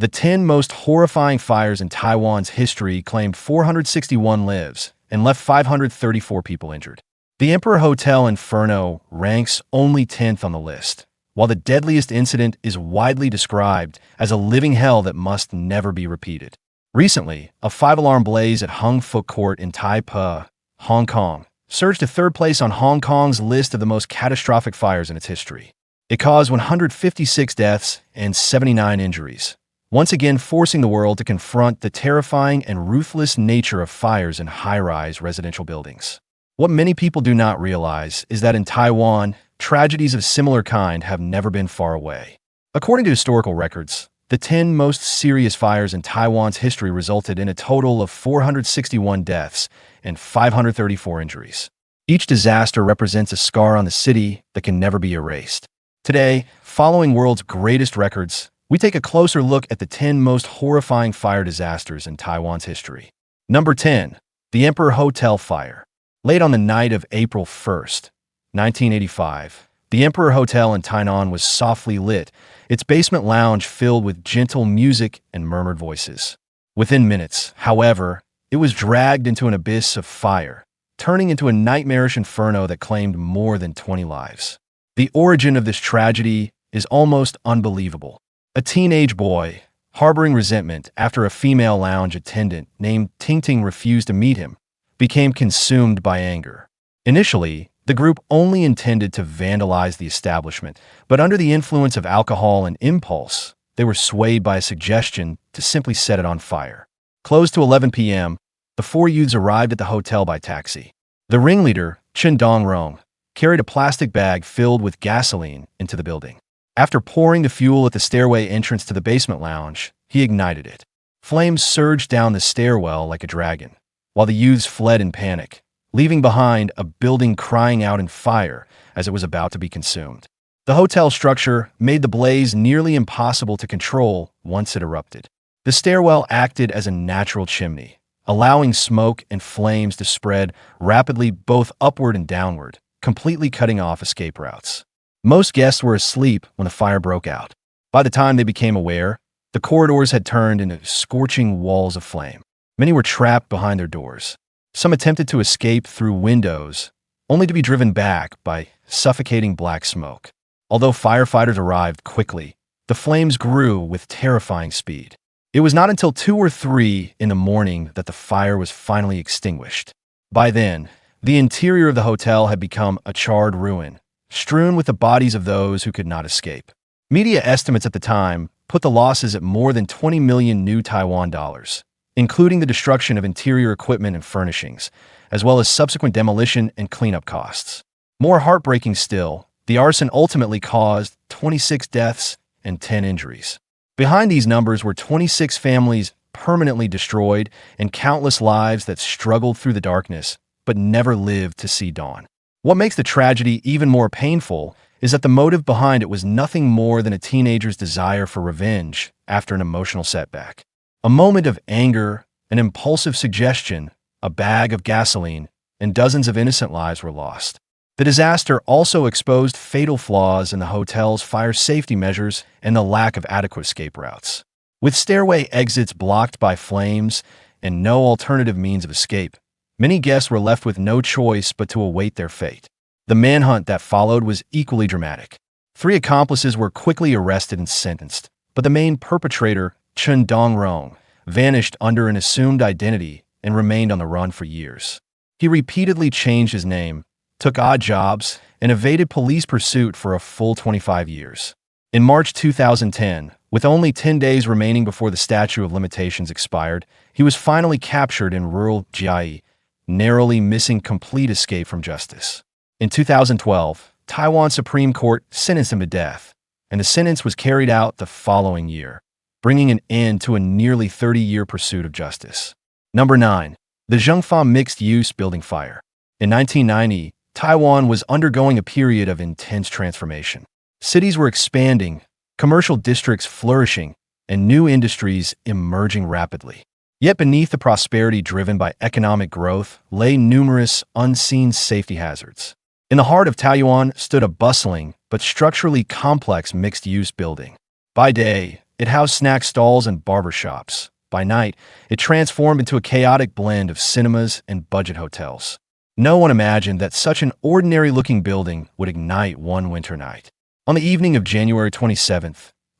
The 10 most horrifying fires in Taiwan's history claimed 461 lives and left 534 people injured. The Emperor Hotel Inferno ranks only 10th on the list, while the deadliest incident is widely described as a living hell that must never be repeated. Recently, a 5-alarm blaze at Hung Fook Court in Taipei, Hong Kong, surged to third place on Hong Kong's list of the most catastrophic fires in its history. It caused 156 deaths and 79 injuries, once again forcing the world to confront the terrifying and ruthless nature of fires in high-rise residential buildings. What many people do not realize is that in Taiwan, tragedies of similar kind have never been far away. According to historical records, the 10 most serious fires in Taiwan's history resulted in a total of 461 deaths and 534 injuries. Each disaster represents a scar on the city that can never be erased. Today, following world's greatest records, we take a closer look at the 10 most horrifying fire disasters in Taiwan's history. Number 10. The Emperor Hotel Fire. Late on the night of April 1st, 1985, the Emperor Hotel in Tainan was softly lit, its basement lounge filled with gentle music and murmured voices. Within minutes, however, it was dragged into an abyss of fire, turning into a nightmarish inferno that claimed more than 20 lives. The origin of this tragedy is almost unbelievable. A teenage boy, harboring resentment after a female lounge attendant named Ting Ting refused to meet him, became consumed by anger. Initially, the group only intended to vandalize the establishment, but under the influence of alcohol and impulse, they were swayed by a suggestion to simply set it on fire. Close to 11 p.m., the four youths arrived at the hotel by taxi. The ringleader, Chen Dongrong, carried a plastic bag filled with gasoline into the building. After pouring the fuel at the stairway entrance to the basement lounge, he ignited it. Flames surged down the stairwell like a dragon, while the youths fled in panic, leaving behind a building crying out in fire as it was about to be consumed. The hotel structure made the blaze nearly impossible to control once it erupted. The stairwell acted as a natural chimney, allowing smoke and flames to spread rapidly both upward and downward, completely cutting off escape routes. Most guests were asleep when the fire broke out. By the time they became aware, the corridors had turned into scorching walls of flame. Many were trapped behind their doors. Some attempted to escape through windows, only to be driven back by suffocating black smoke. Although firefighters arrived quickly, the flames grew with terrifying speed. It was not until 2 or 3 in the morning that the fire was finally extinguished. By then, the interior of the hotel had become a charred ruin, strewn with the bodies of those who could not escape. Media estimates at the time put the losses at more than 20 million new Taiwan dollars, including the destruction of interior equipment and furnishings, as well as subsequent demolition and cleanup costs. More heartbreaking still, the arson ultimately caused 26 deaths and 10 injuries. Behind these numbers were 26 families permanently destroyed and countless lives that struggled through the darkness but never lived to see dawn. What makes the tragedy even more painful is that the motive behind it was nothing more than a teenager's desire for revenge after an emotional setback. A moment of anger, an impulsive suggestion, a bag of gasoline, and dozens of innocent lives were lost. The disaster also exposed fatal flaws in the hotel's fire safety measures and the lack of adequate escape routes. With stairway exits blocked by flames and no alternative means of escape, many guests were left with no choice but to await their fate. The manhunt that followed was equally dramatic. 3 accomplices were quickly arrested and sentenced, but the main perpetrator, Chen Dongrong, vanished under an assumed identity and remained on the run for years. He repeatedly changed his name, took odd jobs, and evaded police pursuit for a full 25 years. In March 2010, with only 10 days remaining before the statute of limitations expired, he was finally captured in rural Jiai, narrowly missing complete escape from justice. In 2012, Taiwan Supreme Court sentenced him to death, and the sentence was carried out the following year, bringing an end to a nearly 30-year pursuit of justice. Number 9. The Zhengfa Mixed-Use Building Fire. In 1990, Taiwan was undergoing a period of intense transformation. Cities were expanding, commercial districts flourishing, and new industries emerging rapidly. Yet beneath the prosperity driven by economic growth lay numerous unseen safety hazards. In the heart of Taoyuan stood a bustling but structurally complex mixed-use building. By day, It housed snack stalls and barber shops. By night, it transformed into a chaotic blend of cinemas and budget hotels. No one imagined that such an ordinary-looking building would ignite one winter night. On the evening of January 27,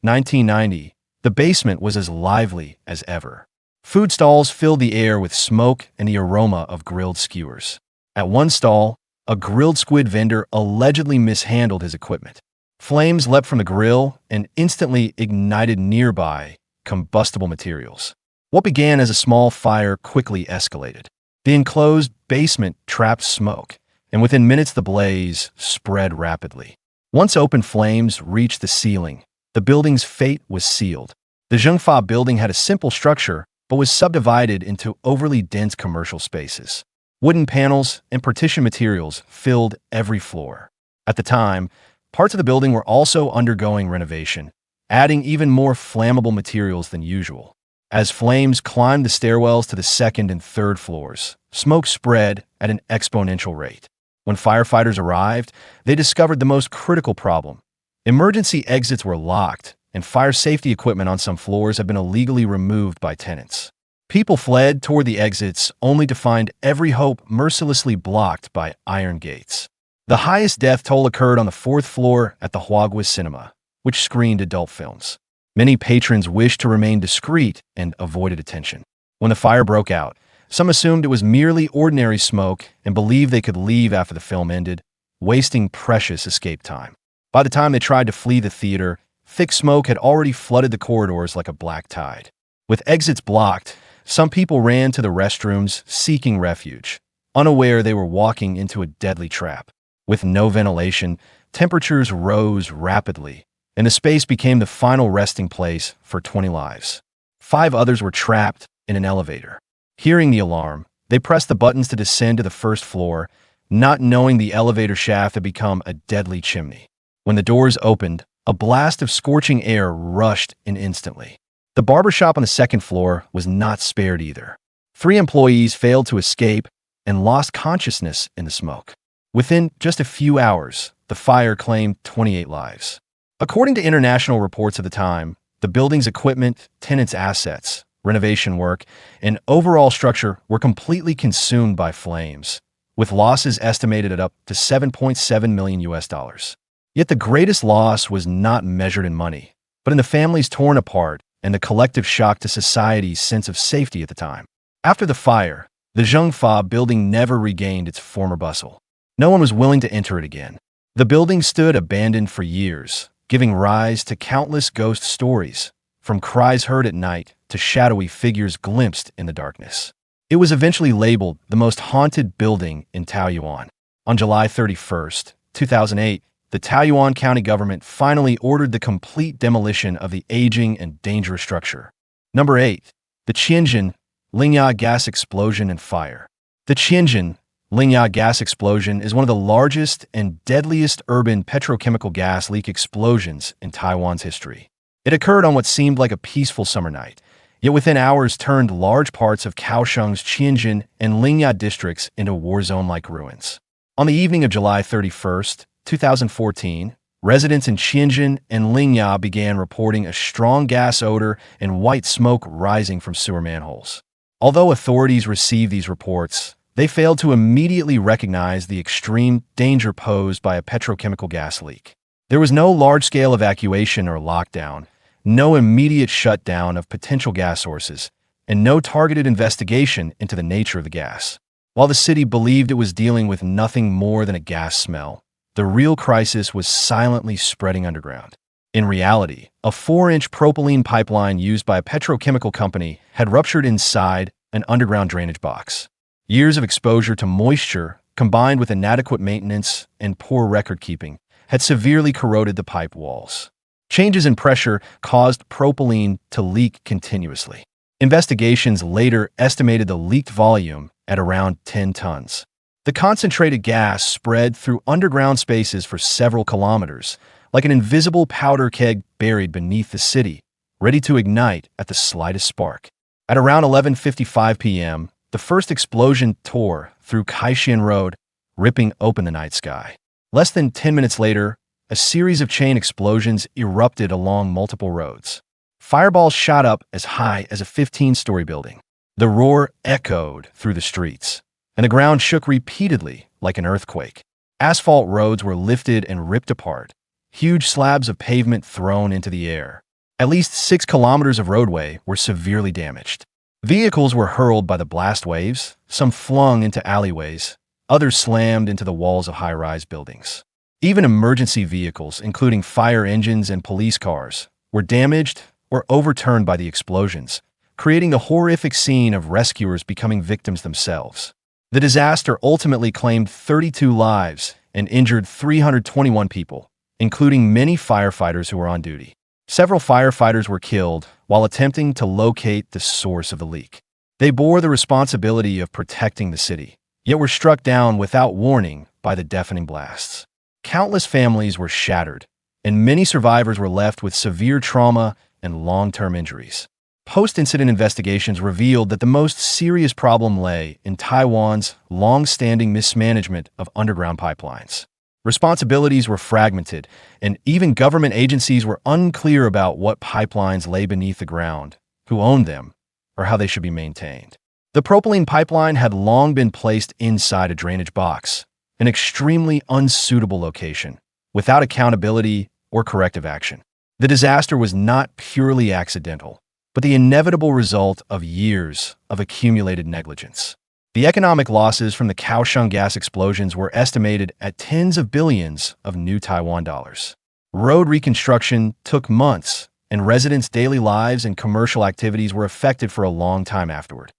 1990, the basement was as lively as ever. Food stalls filled the air with smoke and the aroma of grilled skewers. At one stall, a grilled squid vendor allegedly mishandled his equipment. Flames leapt from the grill and instantly ignited nearby combustible materials. What began as a small fire quickly escalated. The enclosed basement trapped smoke, and within minutes the blaze spread rapidly. Once open flames reached the ceiling, the building's fate was sealed. The Zhengfa Building had a simple structure, but was subdivided into overly dense commercial spaces. Wooden panels and partition materials filled every floor. At the time, parts of the building were also undergoing renovation, adding even more flammable materials than usual. As flames climbed the stairwells to the second and third floors, smoke spread at an exponential rate. When firefighters arrived, they discovered the most critical problem. Emergency exits were locked, and fire safety equipment on some floors had been illegally removed by tenants. People fled toward the exits only to find every hope mercilessly blocked by iron gates. The highest death toll occurred on the fourth floor at the Huagua Cinema, which screened adult films. Many patrons wished to remain discreet and avoided attention. When the fire broke out, some assumed it was merely ordinary smoke and believed they could leave after the film ended, wasting precious escape time. By the time they tried to flee the theater, thick smoke had already flooded the corridors like a black tide. With exits blocked, some people ran to the restrooms seeking refuge, unaware they were walking into a deadly trap. With no ventilation, temperatures rose rapidly, and the space became the final resting place for 20 lives. 5 others were trapped in an elevator. Hearing the alarm, they pressed the buttons to descend to the first floor, not knowing the elevator shaft had become a deadly chimney. When the doors opened, a blast of scorching air rushed in instantly. The barbershop on the second floor was not spared either. 3 employees failed to escape and lost consciousness in the smoke. Within just a few hours, the fire claimed 28 lives. According to international reports of the time, the building's equipment, tenants' assets, renovation work, and overall structure were completely consumed by flames, with losses estimated at up to $7.7 million. Yet the greatest loss was not measured in money, but in the families torn apart and the collective shock to society's sense of safety at the time. After the fire, the Zhengfa Building never regained its former bustle. No one was willing to enter it again. The building stood abandoned for years, giving rise to countless ghost stories, from cries heard at night to shadowy figures glimpsed in the darkness. It was eventually labeled the most haunted building in Taiwan. On July 31, 2008, the Taoyuan County government finally ordered the complete demolition of the aging and dangerous structure. Number 8. The Tianjin Lingya gas explosion and fire. The Tianjin Lingya gas explosion is one of the largest and deadliest urban petrochemical gas leak explosions in Taiwan's history. It occurred on what seemed like a peaceful summer night, yet within hours turned large parts of Kaohsiung's Tianjin and Lingya districts into war zone-like ruins. On the evening of July 31, 2014, residents in Tianjin and Lingya began reporting a strong gas odor and white smoke rising from sewer manholes. Although authorities received these reports, they failed to immediately recognize the extreme danger posed by a petrochemical gas leak. There was no large-scale evacuation or lockdown, no immediate shutdown of potential gas sources, and no targeted investigation into the nature of the gas. While the city believed it was dealing with nothing more than a gas smell, the real crisis was silently spreading underground. In reality, a 4-inch propylene pipeline used by a petrochemical company had ruptured inside an underground drainage box. Years of exposure to moisture, combined with inadequate maintenance and poor record-keeping, had severely corroded the pipe walls. Changes in pressure caused propylene to leak continuously. Investigations later estimated the leaked volume at around 10 tons. The concentrated gas spread through underground spaces for several kilometers, like an invisible powder keg buried beneath the city, ready to ignite at the slightest spark. At around 11:55 p.m., the first explosion tore through Kaohsiung Road, ripping open the night sky. Less than 10 minutes later, a series of chain explosions erupted along multiple roads. Fireballs shot up as high as a 15-story building. The roar echoed through the streets, and the ground shook repeatedly like an earthquake. Asphalt roads were lifted and ripped apart, huge slabs of pavement thrown into the air. At least 6 kilometers of roadway were severely damaged. Vehicles were hurled by the blast waves, some flung into alleyways, others slammed into the walls of high-rise buildings. Even emergency vehicles, including fire engines and police cars, were damaged or overturned by the explosions, creating the horrific scene of rescuers becoming victims themselves. The disaster ultimately claimed 32 lives and injured 321 people, including many firefighters who were on duty. Several firefighters were killed while attempting to locate the source of the leak. They bore the responsibility of protecting the city, yet were struck down without warning by the deafening blasts. Countless families were shattered, and many survivors were left with severe trauma and long-term injuries. Post-incident investigations revealed that the most serious problem lay in Taiwan's long-standing mismanagement of underground pipelines. Responsibilities were fragmented, and even government agencies were unclear about what pipelines lay beneath the ground, who owned them, or how they should be maintained. The propylene pipeline had long been placed inside a drainage box, an extremely unsuitable location, without accountability or corrective action. The disaster was not purely accidental, but the inevitable result of years of accumulated negligence. The economic losses from the Kaohsiung gas explosions were estimated at tens of billions of new Taiwan dollars. Road reconstruction took months, and residents' daily lives and commercial activities were affected for a long time afterward.